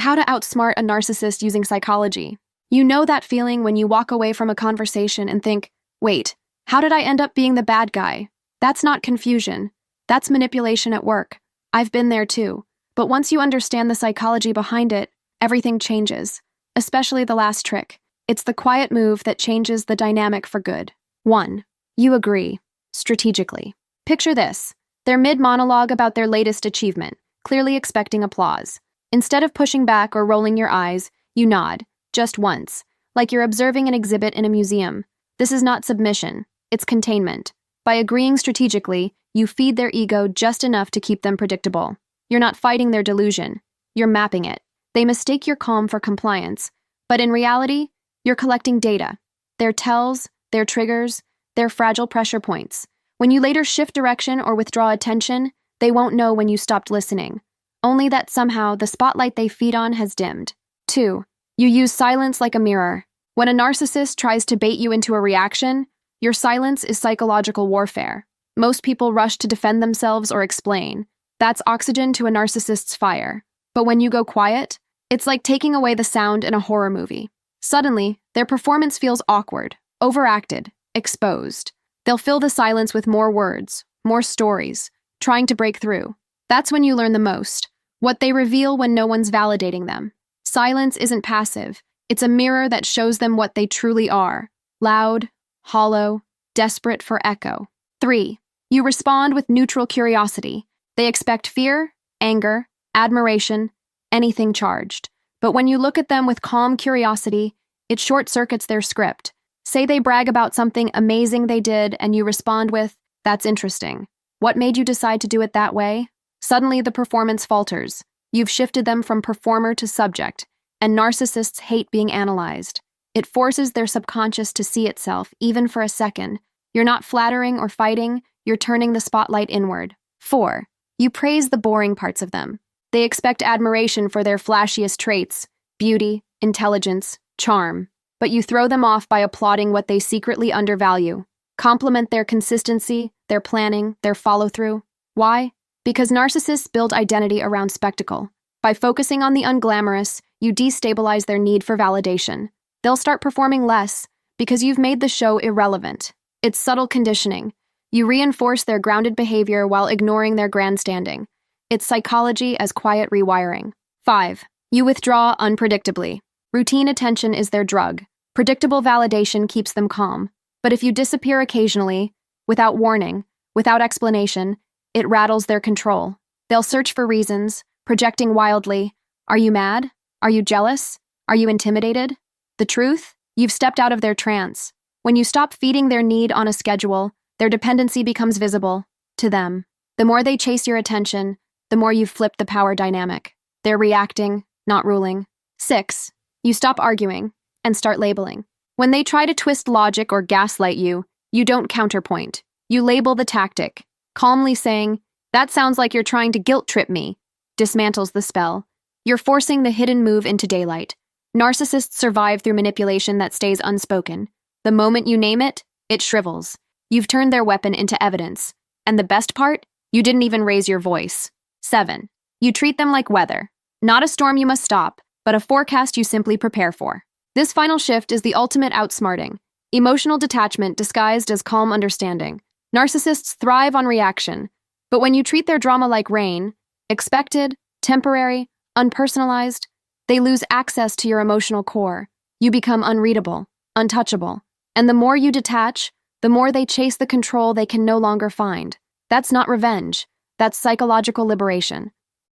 how to outsmart a narcissist using psychology. You know that feeling when you walk away from a conversation and think, wait, how did I end up being the bad guy? That's not confusion. That's manipulation at work. I've been there too. But once you understand the psychology behind it, everything changes, especially the last trick. It's the quiet move that changes the dynamic for good. 1. You agree. Strategically. Picture this. They're mid-monologue about their latest achievement, clearly expecting applause. Instead of pushing back or rolling your eyes, you nod, just once, like you're observing an exhibit in a museum. This is not submission, it's containment. By agreeing strategically, you feed their ego just enough to keep them predictable. You're not fighting their delusion, you're mapping it. They mistake your calm for compliance, but in reality, you're collecting data. Their tells, their triggers, their fragile pressure points. When you later shift direction or withdraw attention, they won't know when you stopped listening. Only that somehow the spotlight they feed on has dimmed. 2. You use silence like a mirror. When a narcissist tries to bait you into a reaction, your silence is psychological warfare. Most people rush to defend themselves or explain. That's oxygen to a narcissist's fire. But when you go quiet, it's like taking away the sound in a horror movie. Suddenly, their performance feels awkward, overacted, exposed. They'll fill the silence with more words, more stories, trying to break through. That's when you learn the most, what they reveal when no one's validating them. Silence isn't passive. It's a mirror that shows them what they truly are. Loud, hollow, desperate for echo. 3. You respond with neutral curiosity. They expect fear, anger, admiration, anything charged. But when you look at them with calm curiosity, it short-circuits their script. Say they brag about something amazing they did, and you respond with, "That's interesting. What made you decide to do it that way?" Suddenly the performance falters. You've shifted them from performer to subject, and narcissists hate being analyzed. It forces their subconscious to see itself, even for a second. You're not flattering or fighting, you're turning the spotlight inward. 4. You praise the boring parts of them. They expect admiration for their flashiest traits, beauty, intelligence, charm. But you throw them off by applauding what they secretly undervalue. Compliment their consistency, their planning, their follow-through. Why? Because narcissists build identity around spectacle. By focusing on the unglamorous, you destabilize their need for validation. They'll start performing less because you've made the show irrelevant. It's subtle conditioning. You reinforce their grounded behavior while ignoring their grandstanding. It's psychology as quiet rewiring. 5. You withdraw unpredictably. Routine attention is their drug. Predictable validation keeps them calm. But if you disappear occasionally, without warning, without explanation, it rattles their control. They'll search for reasons, projecting wildly. Are you mad? Are you jealous? Are you intimidated? The truth? You've stepped out of their trance. When you stop feeding their need on a schedule, their dependency becomes visible to them. The more they chase your attention, the more you've flipped the power dynamic. They're reacting, not ruling. 6. You stop arguing and start labeling. When they try to twist logic or gaslight you, you don't counterpoint. You label the tactic. Calmly saying, "That sounds like you're trying to guilt trip me," dismantles the spell. You're forcing the hidden move into daylight. Narcissists survive through manipulation that stays unspoken. The moment you name it, it shrivels. You've turned their weapon into evidence. And the best part? You didn't even raise your voice. 7. You treat them like weather. Not a storm you must stop, but a forecast you simply prepare for. This final shift is the ultimate outsmarting. Emotional detachment disguised as calm understanding. Narcissists thrive on reaction, but when you treat their drama like rain, expected, temporary, unpersonalized, they lose access to your emotional core. You become unreadable, untouchable. And the more you detach, the more they chase the control they can no longer find. That's not revenge. That's psychological liberation.